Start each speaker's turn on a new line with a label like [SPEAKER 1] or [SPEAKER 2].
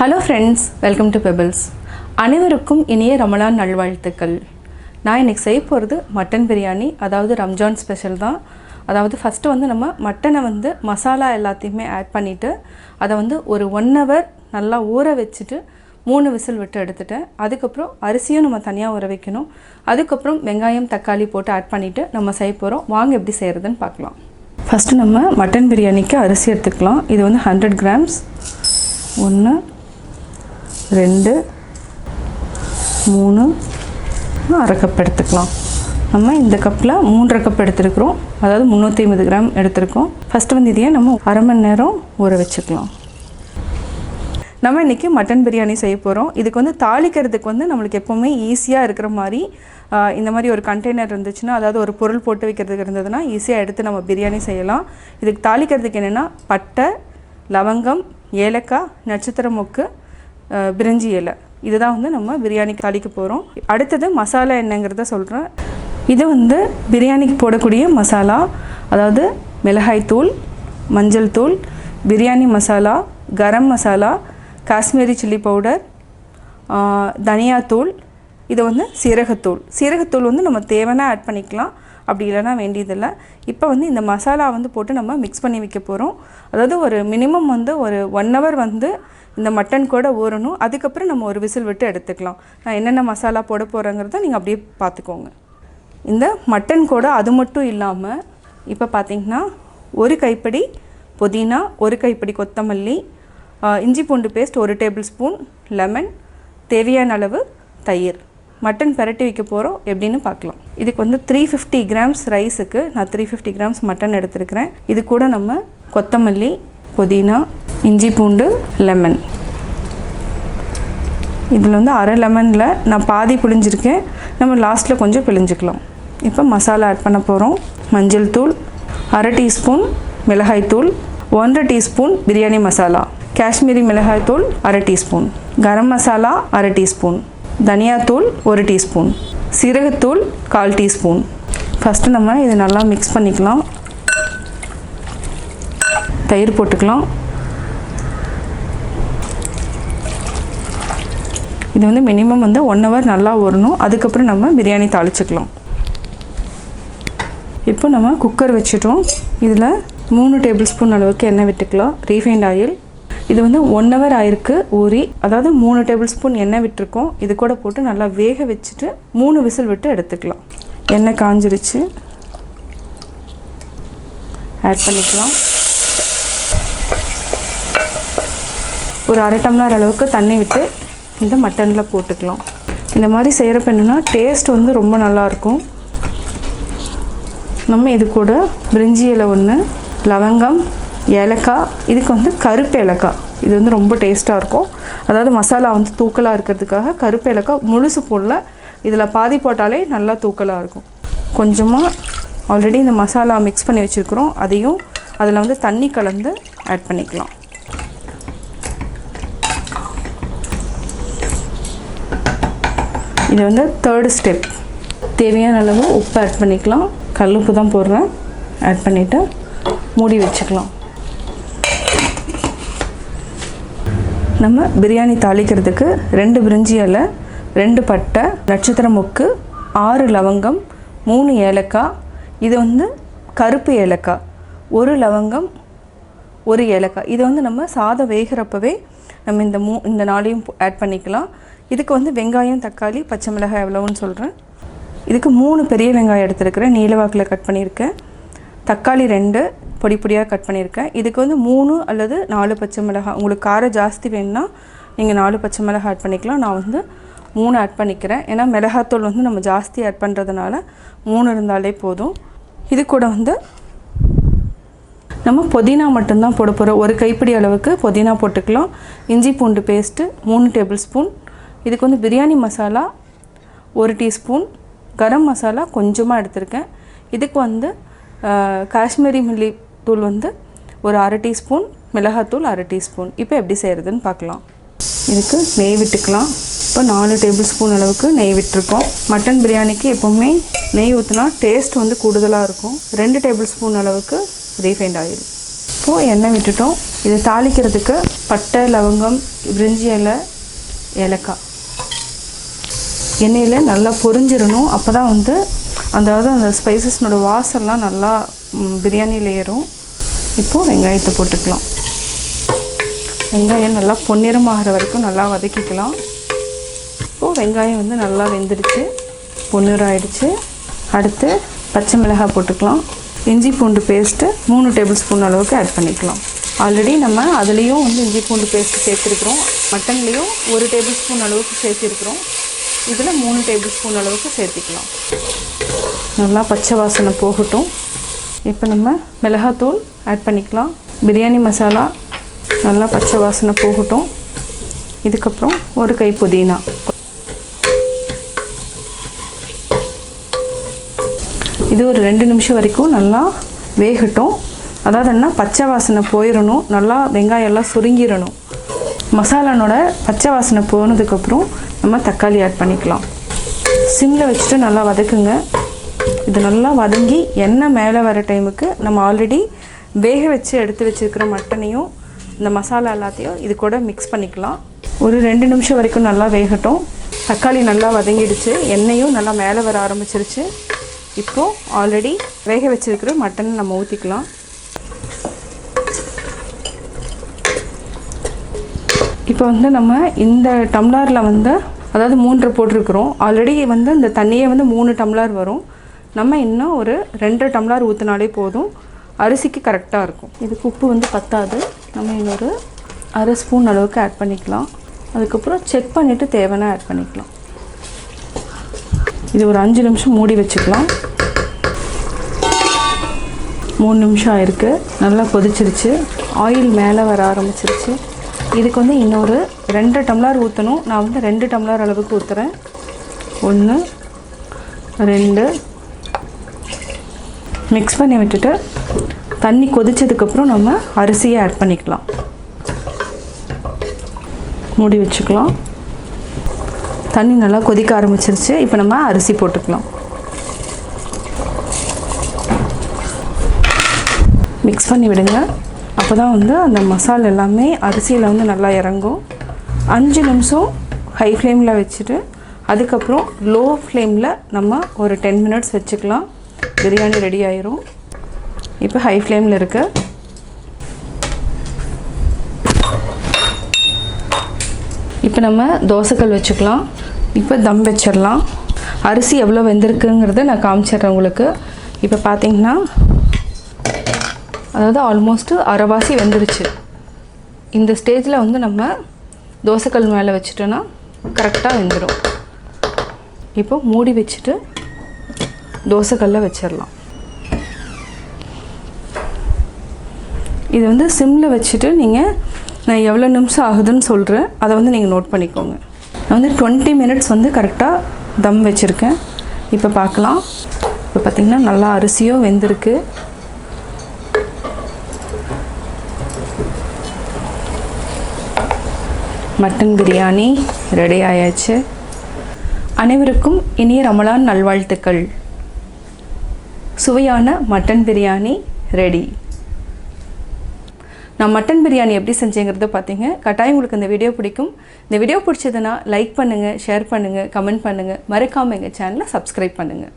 [SPEAKER 1] Hello friends, welcome to pebbles. அனைவருக்கும் இனிய ரமலான் நல்வாழ்த்துக்கள். நான் இன்றைக்கி செய்ய போகிறது மட்டன் பிரியாணி, அதாவது ரம்ஜான் ஸ்பெஷல் தான். அதாவது ஃபஸ்ட்டு நம்ம மட்டனை மசாலா எல்லாத்தையுமே ஆட் பண்ணிவிட்டு அதை ஒரு 1 hour நல்லா ஊற வச்சுட்டு 3 விசில் விட்டு எடுத்துட்டேன். அதுக்கப்புறம் அரிசியும் நம்ம தனியாக ஊற வைக்கணும். அதுக்கப்புறம் வெங்காயம் தக்காளி போட்டு ஆட் பண்ணிவிட்டு நம்ம செய்ய போகிறோம். வாங்க எப்படி செய்கிறதுன்னு பார்க்கலாம். ஃபஸ்ட்டு நம்ம மட்டன் பிரியாணிக்கு அரிசி எடுத்துக்கலாம். இது 100 grams. 1 2 3 1/2 கப் எடுத்துக்கலாம். நம்ம இந்த கப்பில் 3.5 கப் எடுத்துருக்குறோம், அதாவது 350 கிராம் எடுத்துருக்கோம். ஃபஸ்ட்டு இதையே நம்ம அரை மணி நேரம் ஊற வச்சுக்கலாம். நம்ம இன்றைக்கி மட்டன் பிரியாணி செய்ய போகிறோம். இதுக்கு தாளிக்கிறதுக்கு நம்மளுக்கு எப்போவுமே ஈஸியாக இருக்கிற மாதிரி இந்த மாதிரி ஒரு கண்டெய்னர் இருந்துச்சுன்னா, அதாவது ஒரு பொருள் போட்டு வைக்கிறதுக்கு இருந்ததுன்னா ஈஸியாக எடுத்து நம்ம பிரியாணி செய்யலாம். இதுக்கு தாளிக்கிறதுக்கு என்னென்னா பட்டை, லவங்கம், ஏலக்காய், நட்சத்திர மொக்கு, பிரிஞ்சி இலை, இதுதான் நம்ம பிரியாணிக்கு தாளிக்க போகிறோம். அடுத்தது மசாலா என்னங்கிறத சொல்கிறேன். இது பிரியாணிக்கு போடக்கூடிய மசாலா, அதாவது மிளகாய்த்தூள், மஞ்சள் தூள், பிரியாணி மசாலா, கரம் மசாலா, காஷ்மீரி சில்லி பவுடர், தனியாத்தூள், இது சீரகத்தூள். சீரகத்தூள் நம்ம தேவைன்னா ஆட் பண்ணிக்கலாம், அப்படி இல்லைனா வேண்டியதில்லை. இப்போ இந்த மசாலா போட்டு நம்ம மிக்ஸ் பண்ணி வைக்க போகிறோம். அதாவது ஒரு மினிமம் ஒரு 1 hour இந்த மட்டன் கூட ஊறணும். அதுக்கப்புறம் நம்ம ஒரு விசில் விட்டு எடுத்துக்கலாம். நான் என்னென்ன மசாலா போட போகிறேங்கிறத நீங்கள் அப்படியே பார்த்துக்கோங்க. இந்த மட்டன் கூட அது மட்டும் இல்லாமல் இப்போ பார்த்திங்கன்னா 1 கைப்பிடி புதினா, 1 கைப்பிடி கொத்தமல்லி, இஞ்சி பூண்டு பேஸ்ட் 1 டேபிள் ஸ்பூன், லெமன், தேவையான அளவு தயிர், மட்டன் பரட்டி வைக்க போகிறோம். எப்படின்னு பார்க்கலாம். இதுக்கு 350 grams ரைஸுக்கு நான் 350 grams மட்டன் எடுத்துருக்கிறேன். இது கூட நம்ம கொத்தமல்லி, புதினா, இஞ்சி பூண்டு, லெமன். இதில் அரை லெமனில் நான் பாதி பிழிஞ்சிருக்கேன். நம்ம லாஸ்ட்டில் கொஞ்சம் பிழிஞ்சிக்கலாம். இப்போ மசாலா ஆட் பண்ண போகிறோம். மஞ்சள் தூள் 1/2 டீஸ்பூன், மிளகாய்த்தூள் 1 டீஸ்பூன், பிரியாணி மசாலா, காஷ்மீரி மிளகாய்த்தூள் 1/2 டீஸ்பூன், கரம் மசாலா 1/2 டீஸ்பூன், தனியாத்தூள் 1 டீஸ்பூன், சீரகத்தூள் 1/4 டீஸ்பூன். ஃபஸ்ட்டு நம்ம இது நல்லா மிக்ஸ் பண்ணிக்கலாம். தயிர் போட்டுக்கலாம். இது மினிமம் 1 hour நல்லா ஊறணும். அதுக்கப்புறம் நம்ம பிரியாணி தாளிச்சுக்கலாம். இப்போ நம்ம குக்கர் வச்சுட்டோம். இதில் 3 டேபிள் ஸ்பூன் அளவுக்கு எண்ணெய் விட்டுக்கலாம், ரீஃபைண்ட் ஆயில். இது 1 hour ஆயிருக்கு ஊறி, அதாவது 3 டேபிள் ஸ்பூன் எண்ணெய் விட்டுருக்கோம். இது கூட போட்டு நல்லா வேக வச்சுட்டு 3 விசில் விட்டு எடுத்துக்கலாம். எண்ணெய் காஞ்சிருச்சு, ஆட் பண்ணிக்கலாம். ஒரு 1/2 டம்ளர் அளவுக்கு தண்ணி விட்டு இந்த மட்டனில் போட்டுக்கலாம். இந்த மாதிரி செய்கிறப்ப என்னென்னா டேஸ்ட் ரொம்ப நல்லாயிருக்கும். நம்ம இது கூட பிரிஞ்சி இலை 1, லவங்கம், ஏலக்காய், இதுக்கு கருப்பு ஏலக்காய், இது ரொம்ப டேஸ்ட்டாக இருக்கும். அதாவது மசாலா தூக்கலாக இருக்கிறதுக்காக கருப்பு ஏலக்காய் முழுசு போடல, இதில் பாதி போட்டாலே நல்லா தூக்கலாக இருக்கும். கொஞ்சமாக ஆல்ரெடி இந்த மசாலா மிக்ஸ் பண்ணி வச்சுருக்குறோம், அதையும் அதில் தண்ணி கலந்து ஆட் பண்ணிக்கலாம். இது 3rd ஸ்டெப். தேவையான அளவு உப்பு ஆட் பண்ணிக்கலாம். கல் உப்பு தான் போடுறேன். ஆட் பண்ணிவிட்டு மூடி வச்சுக்கலாம். நம்ம பிரியாணி தாளிக்கிறதுக்கு 2 பிரிஞ்சி இலை, 2 பட்டை, நட்சத்திர மொக்கு, 6 லவங்கம், 3 ஏலக்காய், இது கருப்பு ஏலக்காய், 1 லவங்கம், 1 ஏலக்காய். இது நம்ம சாதம் வேகிறப்பவே நம்ம இந்த 4ஐயும் ஆட் பண்ணிக்கலாம். இதுக்கு வெங்காயம், தக்காளி, பச்சை மிளகாய் எவ்வளோன்னு சொல்கிறேன். இதுக்கு 3 பெரிய வெங்காயம் எடுத்துருக்கிறேன், நீளவாக்கில் கட் பண்ணியிருக்கேன். தக்காளி 2 பொடி பொடியாக கட் பண்ணியிருக்கேன். இதுக்கு 3 அல்லது 4 பச்சை மிளகாய். உங்களுக்கு காரம் ஜாஸ்தி வேணும்னா நீங்கள் 4 பச்சை மிளகாய் ஆட் பண்ணிக்கலாம். நான் 3 ஆட் பண்ணிக்கிறேன். ஏன்னா மிளகாத்தூள் நம்ம ஜாஸ்தி ஆட் பண்ணுறதுனால 3 இருந்தாலே போதும். இது கூட நம்ம புதினா மட்டும்தான் போட போகிறோம். 1 கைப்பிடி அளவுக்கு புதினா போட்டுக்கலாம். இஞ்சி பூண்டு பேஸ்ட்டு 3 டேபிள் ஸ்பூன். இதுக்கு பிரியாணி மசாலா 1 டீஸ்பூன், கரம் மசாலா கொஞ்சமாக எடுத்திருக்கேன். இதுக்கு காஷ்மீரி மில்லி தூள் ஒரு 1/2 டீஸ்பூன், மிளகாத்தூள் 1/2 டீஸ்பூன். இப்போ எப்படி செய்கிறதுன்னு பார்க்கலாம். இதுக்கு நெய் விட்டுக்கலாம். இப்போ 4 டேபிள் ஸ்பூன் அளவுக்கு நெய் விட்டுருக்கோம். மட்டன் பிரியாணிக்கு எப்போவுமே நெய் ஊற்றினா டேஸ்ட் கூடுதலாக இருக்கும். 2 டேபிள் ஸ்பூன் அளவுக்கு ரீஃபைண்ட் ஆயில். இப்போது எண்ணெய் விட்டுட்டோம். இது தாளிக்கிறதுக்கு பட்டை, லவங்கம், பிரிஞ்சி இலை, ஏலக்காய் எண்ணெயில் நல்லா பொரிஞ்சிடணும். அப்போ தான் வந்து அந்த ஸ்பைசஸ்னோட வாசம்லாம் நல்லா பிரியாணியில் ஏறும். இப்போது வெங்காயத்தை போட்டுக்கலாம். வெங்காயம் நல்லா பொன்னிறமாகிற வரைக்கும் நல்லா வதக்கிக்கலாம். இப்போது வெங்காயம் வந்து நல்லா வெந்துடுச்சு, பொன்னிறம் ஆகிடுச்சு. அடுத்து பச்சை மிளகாய் போட்டுக்கலாம். இஞ்சி பூண்டு பேஸ்ட்டு 3 டேபிள் ஸ்பூன் அளவுக்கு ஆட் பண்ணிக்கலாம். ஆல்ரெடி நம்ம அதுலேயும் வந்து இஞ்சி பூண்டு பேஸ்ட்டு சேர்த்துருக்குறோம். மட்டன்லேயும் 1 டேபிள் ஸ்பூன் அளவுக்கு சேர்த்துருக்குறோம். இதில் 3 டேபிள் ஸ்பூன் அளவுக்கு சேர்த்திக்கலாம். நல்லா பச்சை வாசனை போகட்டும். இப்போ நம்ம மிளகாத்தூள் ஆட் பண்ணிக்கலாம். பிரியாணி மசாலா நல்லா பச்சை வாசனை போகட்டும். இதுக்கப்புறம் ஒரு கை புதினா. இது ஒரு 2 நிமிஷம் வரைக்கும் நல்லா வேகட்டும். அதாவது என்ன, பச்சை வாசனை போயிடணும், நல்லா வெங்காயம் எல்லாம் சுருங்கிடணும். மசாலானோட பச்சை வாசனை போனதுக்கப்புறம் நம்ம தக்காளி ஆட் பண்ணிக்கலாம். சிம்மில் வச்சுட்டு நல்லா வதக்குங்க. இது நல்லா வதங்கி எண்ணெய் மேலே வர டைமுக்கு நம்ம ஆல்ரெடி வேக வச்சு எடுத்து வச்சுருக்கிற மட்டனையும் இந்த மசாலா எல்லாத்தையும் இது கூட மிக்ஸ் பண்ணிக்கலாம். ஒரு 2 நிமிஷம் வரைக்கும் நல்லா வேகட்டும். தக்காளி நல்லா வதங்கிடுச்சு, எண்ணெயும் நல்லா மேலே வர ஆரம்பிச்சிருச்சு. இப்போது ஆல்ரெடி வேக வச்சுருக்கிற மட்டன் நம்ம ஊற்றிக்கலாம். இப்போ வந்து நம்ம இந்த டம்ளரில் வந்து அதாவது 3 போட்டிருக்கிறோம். ஆல்ரெடி வந்து இந்த தண்ணியே வந்து 3 டம்ளர் வரும். நம்ம இன்னும் ஒரு 2 டம்ளர் ஊற்றினாலே போதும், அரிசிக்கு கரெக்டாக இருக்கும். இதுக்கு உப்பு வந்து பத்தாது, நம்ம இன்னொரு 1/2 ஸ்பூன் அளவுக்கு ஆட் பண்ணிக்கலாம். அதுக்கப்புறம் செக் பண்ணிவிட்டு தேவைன்னா ஆட் பண்ணிக்கலாம். இது ஒரு 5 நிமிஷம் மூடி வச்சுக்கலாம். 3 நிமிஷம் ஆயிருக்கு, நல்லா கொதிச்சிருச்சு, ஆயில் மேலே வர ஆரம்பிச்சிருச்சு. இதுக்கு வந்து இன்னொரு 2 டம்ளர் ஊற்றணும். நான் வந்து 2 டம்ளர் அளவுக்கு ஊற்றுறேன். 1 2 மிக்ஸ் பண்ணி விட்டுட்டு தண்ணி கொதிச்சதுக்கப்புறம் நம்ம அரிசியை ஆட் பண்ணிக்கலாம். மூடி வச்சுக்கலாம். தண்ணி நல்லா கொதிக்க ஆரம்பிச்சிருச்சு. இப்போ நம்ம அரிசி போட்டுக்கலாம். மிக்ஸ் பண்ணி விடுங்க. அப்போ தான் வந்து அந்த மசாலா எல்லாமே அரிசியில் வந்து நல்லா இறங்கும். 5 நிமிஷம் ஹை ஃப்ளேமில் வச்சுட்டு அதுக்கப்புறம் லோ ஃப்ளேமில் நம்ம ஒரு 10 மினிட்ஸ் வச்சுக்கலாம். பிரியாணி ரெடி ஆயிரும். இப்போ ஹை ஃப்ளேமில் இருக்கு. இப்போ நம்ம தோசைக்கல் வச்சுக்கலாம். இப்போ தம் வச்சிடலாம். அரிசி எவ்வளோ வெந்திருக்குங்கிறத நான் காமிச்சிடுறேன் உங்களுக்கு. இப்போ பார்த்தீங்கன்னா அதாவது ஆல்மோஸ்ட்டு அரைவாசி வெந்துருச்சு. இந்த ஸ்டேஜில் வந்து நம்ம தோசைக்கல் மேலே வச்சுட்டோன்னா கரெக்டாக வெந்துடும். இப்போ மூடி வச்சுட்டு தோசைக்கல்ல வச்சிடலாம். இது வந்து சிம்மில் வச்சுட்டு நீங்கள் நான் எவ்வளோ நிமிஷம் ஆகுதுன்னு சொல்கிறேன், அதை வந்து நீங்கள் நோட் பண்ணிக்கோங்க. நான் வந்து 20 மினிட்ஸ் வந்து கரெக்டாக தம் வச்சுருக்கேன். இப்போ பார்க்கலாம். இப்போ பார்த்திங்கன்னா நல்லா அரிசியும் வெந்திருக்கு. மட்டன் பிரியாணி ரெடி ஆயாச்சு. அனைவருக்கும் இனிய ரமலான் நல்வாழ்த்துக்கள். சுவையான மட்டன் பிரியாணி ரெடி. நான் மட்டன் பிரியாணி எப்படி செஞ்சேங்கிறத பார்த்தீங்க. கட்டாயம் உங்களுக்கு இந்த வீடியோ பிடிக்கும். இந்த வீடியோ பிடிச்சதுன்னா லைக் பண்ணுங்கள், ஷேர் பண்ணுங்கள், கமெண்ட் பண்ணுங்கள். மறக்காமல் எங்கள் சேனலை சப்ஸ்கிரைப் பண்ணுங்கள்.